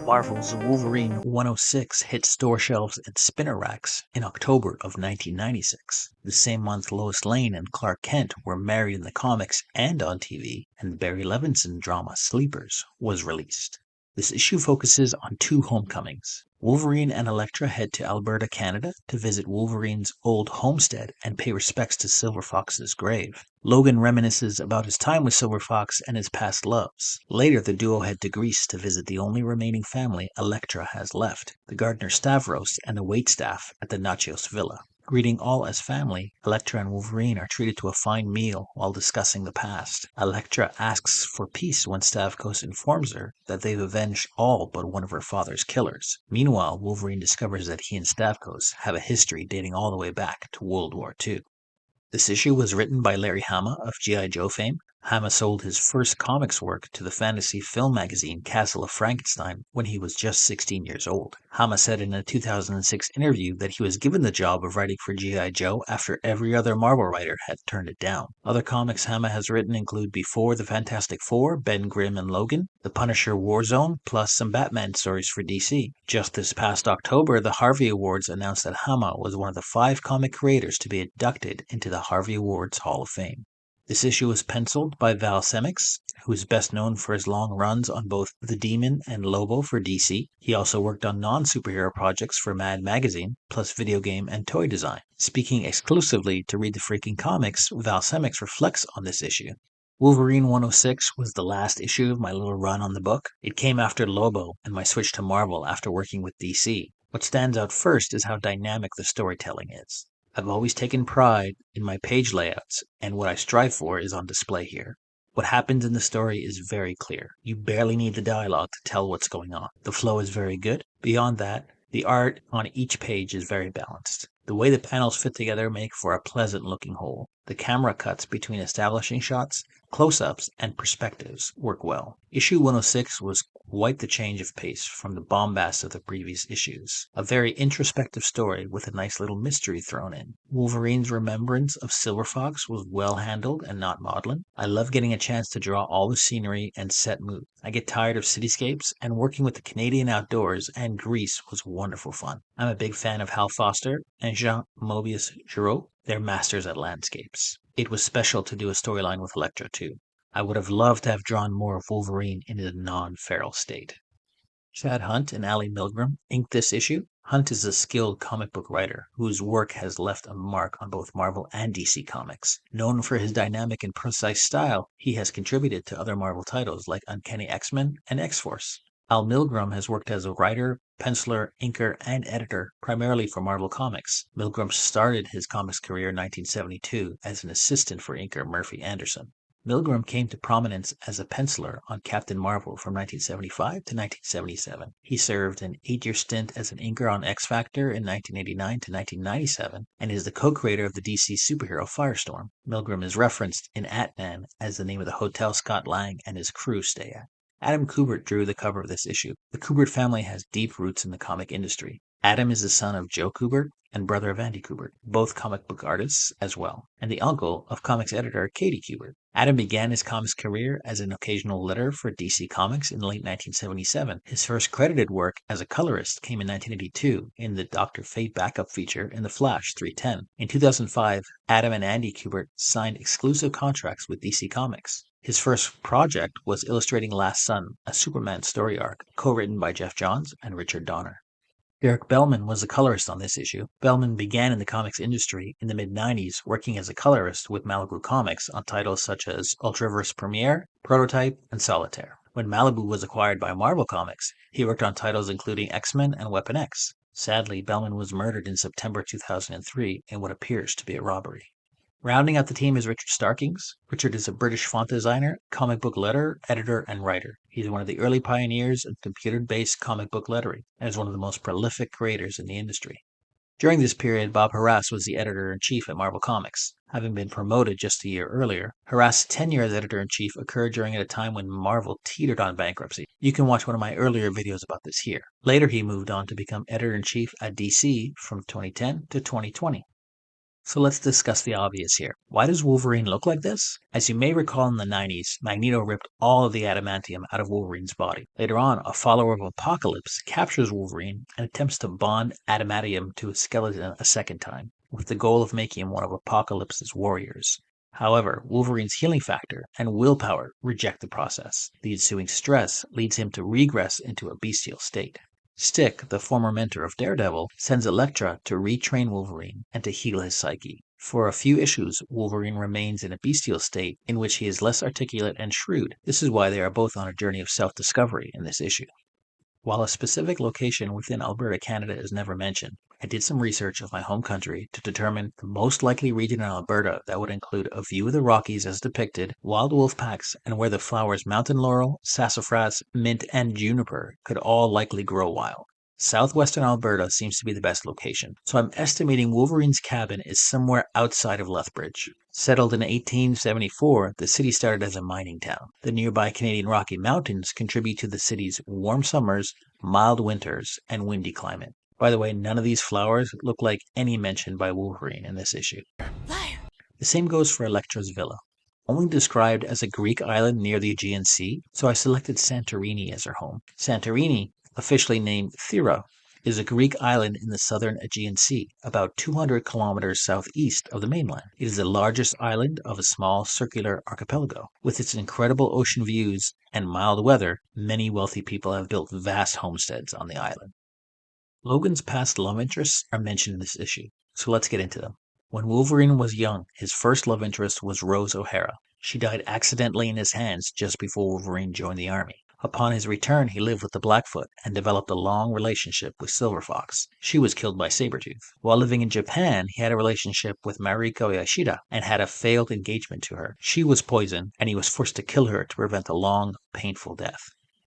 Marvel's Wolverine 106 hit store shelves and spinner racks in October of 1996. The same month, Lois Lane and Clark Kent were married in the comics and on TV, and the Barry Levinson drama Sleepers was released. This issue focuses on two homecomings. Wolverine and Elektra head to Alberta, Canada to visit Wolverine's old homestead and pay respects to Silverfox's grave. Logan reminisces about his time with Silverfox and his past loves. Later, the duo head to Greece to visit the only remaining family Elektra has left, the gardener Stavros and the waitstaff at the Nachios Villa. Greeting all as family, Elektra and Wolverine are treated to a fine meal while discussing the past. Elektra asks for peace when Stavros informs her that they've avenged all but one of her father's killers. Meanwhile, Wolverine discovers that he and Stavros have a history dating all the way back to World War II. This issue was written by Larry Hama of G.I. Joe fame. Hama sold his first comics work to the fantasy film magazine Castle of Frankenstein when he was just 16 years old. Hama said in a 2006 interview that he was given the job of writing for G.I. Joe after every other Marvel writer had turned it down. Other comics Hama has written include Before the Fantastic Four, Ben Grimm and Logan, The Punisher Warzone, plus some Batman stories for DC. Just this past October, the Harvey Awards announced that Hama was one of the 5 comic creators to be inducted into the Harvey Awards Hall of Fame. This issue was penciled by Val Semeiks, who is best known for his long runs on both The Demon and Lobo for DC. He also worked on non-superhero projects for Mad Magazine, plus video game and toy design. Speaking exclusively to Read the Freaking Comics, Val Semeiks reflects on this issue. Wolverine 106 was the last issue of my little run on the book. It came after Lobo and my switch to Marvel after working with DC. What stands out first is how dynamic the storytelling is. I've always taken pride in my page layouts, and what I strive for is on display here. What happens in the story is very clear. You barely need the dialogue to tell what's going on. The flow is very good. Beyond that, the art on each page is very balanced. The way the panels fit together make for a pleasant-looking whole. The camera cuts between establishing shots, close-ups, and perspectives work well. Issue 106 was quite the change of pace from the bombast of the previous issues. A very introspective story with a nice little mystery thrown in. Wolverine's remembrance of Silverfox was well handled and not maudlin. I love getting a chance to draw all the scenery and set mood. I get tired of cityscapes, and working with the Canadian outdoors and Greece was wonderful fun. I'm a big fan of Hal Foster and Jean Mobius Giraud. They're masters at landscapes. It was special to do a storyline with Elektra too. I would have loved to have drawn more of Wolverine in a non-feral state. Chad Hunt and Ali Milgram inked this issue. Hunt is a skilled comic book writer whose work has left a mark on both Marvel and DC Comics. Known for his dynamic and precise style, he has contributed to other Marvel titles like Uncanny X-Men and X-Force. Al Milgram has worked as a writer, penciler, inker, and editor, primarily for Marvel Comics. Milgram started his comics career in 1972 as an assistant for inker Murphy Anderson. Milgram came to prominence as a penciler on Captain Marvel from 1975 to 1977. He served an 8-year stint as an inker on X-Factor in 1989 to 1997 and is the co-creator of the DC superhero Firestorm. Milgram is referenced in Ant-Man as the name of the hotel Scott Lang and his crew stay at. Adam Kubert drew the cover of this issue. The Kubert family has deep roots in the comic industry. Adam is the son of Joe Kubert and brother of Andy Kubert, both comic book artists as well, and the uncle of comics editor Katie Kubert. Adam began his comics career as an occasional letterer for DC Comics in late 1977. His first credited work as a colorist came in 1982 in the Dr. Fate backup feature in The Flash 310. In 2005, Adam and Andy Kubert signed exclusive contracts with DC Comics. His first project was illustrating Last Son, a Superman story arc, co-written by Jeff Johns and Richard Donner. Derek Bellman was a colorist on this issue. Bellman began in the comics industry in the mid-90s, working as a colorist with Malibu Comics on titles such as Ultraverse Premiere, Prototype, and Solitaire. When Malibu was acquired by Marvel Comics, he worked on titles including X-Men and Weapon X. Sadly, Bellman was murdered in September 2003 in what appears to be a robbery. Rounding out the team is Richard Starkings. Richard is a British font designer, comic book letterer, editor, and writer. He's one of the early pioneers of computer-based comic book lettering and is one of the most prolific creators in the industry. During this period, Bob Harras was the editor-in-chief at Marvel Comics. Having been promoted just a year earlier, Harras' tenure as editor-in-chief occurred during a time when Marvel teetered on bankruptcy. You can watch one of my earlier videos about this here. Later, he moved on to become editor-in-chief at DC from 2010 to 2020. So let's discuss the obvious here. Why does Wolverine look like this? As you may recall in the 90s, Magneto ripped all of the adamantium out of Wolverine's body. Later on, a follower of Apocalypse captures Wolverine and attempts to bond adamantium to his skeleton a second time, with the goal of making him one of Apocalypse's warriors. However, Wolverine's healing factor and willpower reject the process. The ensuing stress leads him to regress into a bestial state. Stick, the former mentor of Daredevil, sends Elektra to retrain Wolverine and to heal his psyche. For a few issues, Wolverine remains in a bestial state in which he is less articulate and shrewd. This is why they are both on a journey of self-discovery in this issue. While a specific location within Alberta, Canada is never mentioned, I did some research of my home country to determine the most likely region in Alberta that would include a view of the Rockies as depicted, wild wolf packs, and where the flowers mountain laurel, sassafras, mint, and juniper could all likely grow wild. Southwestern Alberta seems to be the best location, so I'm estimating Wolverine's cabin is somewhere outside of Lethbridge. Settled in 1874, the city started as a mining town. The nearby Canadian Rocky Mountains contribute to the city's warm summers, mild winters, and windy climate. By the way, none of these flowers look like any mentioned by Wolverine in this issue. Liar. The same goes for Elektra's villa. Only described as a Greek island near the Aegean Sea, so I selected Santorini as her home. Santorini, officially named Thera, is a Greek island in the southern Aegean Sea, about 200 kilometers southeast of the mainland. It is the largest island of a small circular archipelago. With its incredible ocean views and mild weather, many wealthy people have built vast homesteads on the island. Logan's past love interests are mentioned in this issue, so let's get into them. When Wolverine was young, his first love interest was Rose O'Hara. She died accidentally in his hands just before Wolverine joined the army. Upon his return, he lived with the Blackfoot and developed a long relationship with Silverfox. She was killed by Sabretooth. While living in Japan, he had a relationship with Mariko Yashida and had a failed engagement to her. She was poisoned, and he was forced to kill her to prevent a long, painful death.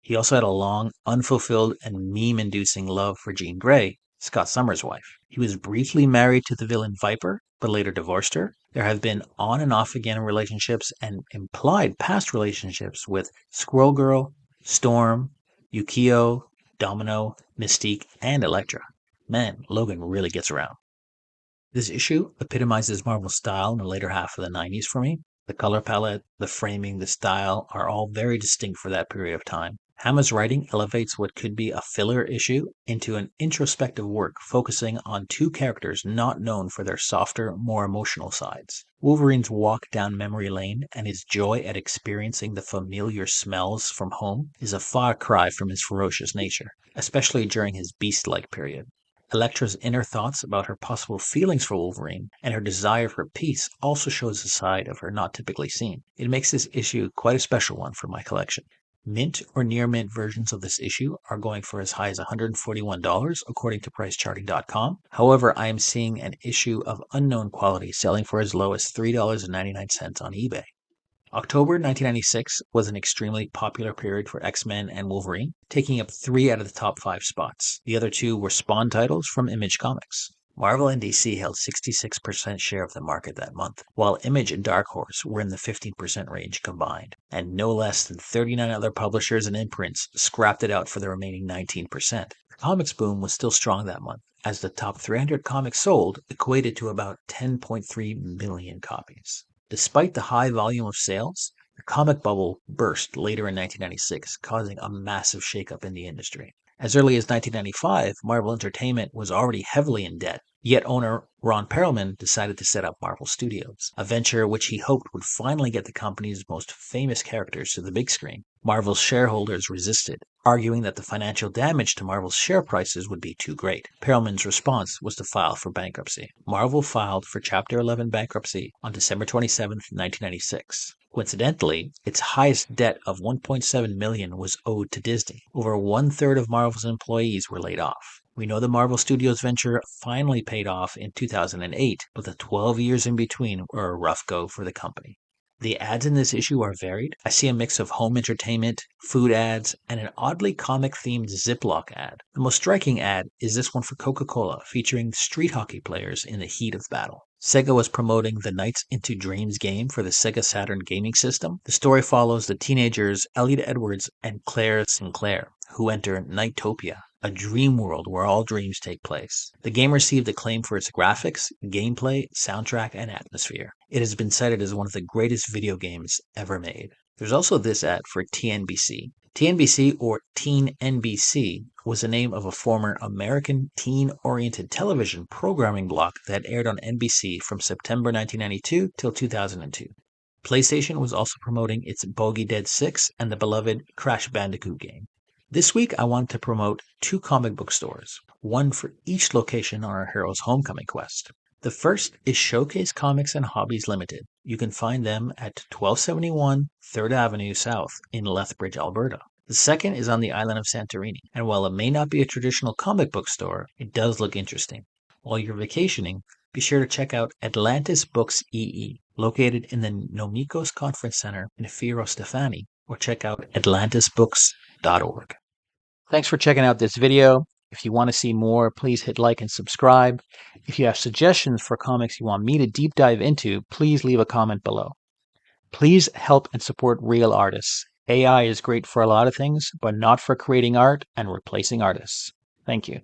He also had a long, unfulfilled, and meme-inducing love for Jean Grey, Scott Summers' wife. He was briefly married to the villain Viper, but later divorced her. There have been on and off again relationships and implied past relationships with Squirrel Girl, Storm, Yukio, Domino, Mystique, and Elektra. Man, Logan really gets around. This issue epitomizes Marvel's style in the later half of the 90s for me. The color palette, the framing, the style are all very distinct for that period of time. Hama's writing elevates what could be a filler issue into an introspective work focusing on two characters not known for their softer, more emotional sides. Wolverine's walk down memory lane and his joy at experiencing the familiar smells from home is a far cry from his ferocious nature, especially during his beast-like period. Elektra's inner thoughts about her possible feelings for Wolverine and her desire for peace also shows a side of her not typically seen. It makes this issue quite a special one for my collection. Mint or near mint versions of this issue are going for as high as $141 according to pricecharting.com. However, I am seeing an issue of unknown quality selling for as low as $3.99 on eBay. October 1996 was an extremely popular period for X-Men and Wolverine, taking up 3 out of the top 5 spots. The other 2 were Spawn titles from Image Comics. Marvel and DC held 66% share of the market that month, while Image and Dark Horse were in the 15% range combined, and no less than 39 other publishers and imprints scrapped it out for the remaining 19%. The comics boom was still strong that month, as the top 300 comics sold equated to about 10.3 million copies. Despite the high volume of sales, the comic bubble burst later in 1996, causing a massive shakeup in the industry. As early as 1995, Marvel Entertainment was already heavily in debt, yet owner Ron Perlman decided to set up Marvel Studios, a venture which he hoped would finally get the company's most famous characters to the big screen. Marvel's shareholders resisted, arguing that the financial damage to Marvel's share prices would be too great. Perlman's response was to file for bankruptcy. Marvel filed for Chapter 11 bankruptcy on December 27, 1996. Coincidentally, its highest debt of $1.7 million was owed to Disney. Over 1/3 of Marvel's employees were laid off. We know the Marvel Studios venture finally paid off in 2008, but the 12 years in between were a rough go for the company. The ads in this issue are varied. I see a mix of home entertainment, food ads, and an oddly comic-themed Ziploc ad. The most striking ad is this one for Coca-Cola, featuring street hockey players in the heat of battle. Sega was promoting the Nights into Dreams game for the Sega Saturn gaming system. The story follows the teenagers Elliot Edwards and Claire Sinclair, who enter Nightopia, a dream world where all dreams take place. The game received acclaim for its graphics, gameplay, soundtrack, and atmosphere. It has been cited as one of the greatest video games ever made. There's also this ad for TNBC. TNBC, or Teen NBC, was the name of a former American teen-oriented television programming block that aired on NBC from September 1992 till 2002. PlayStation was also promoting its Bogey Dead 6 and the beloved Crash Bandicoot game. This week, I want to promote 2 comic book stores, one for each location on our hero's homecoming quest. The first is Showcase Comics and Hobbies Limited. You can find them at 1271 3rd Avenue South in Lethbridge, Alberta. The second is on the island of Santorini, and while it may not be a traditional comic book store, it does look interesting. While you're vacationing, be sure to check out Atlantis Books EE, located in the Nomikos Conference Center in Firo Stefani, or check out atlantisbooks.org. Thanks for checking out this video. If you want to see more, please hit like and subscribe. If you have suggestions for comics you want me to deep dive into, please leave a comment below. Please help and support real artists. AI is great for a lot of things, but not for creating art and replacing artists. Thank you.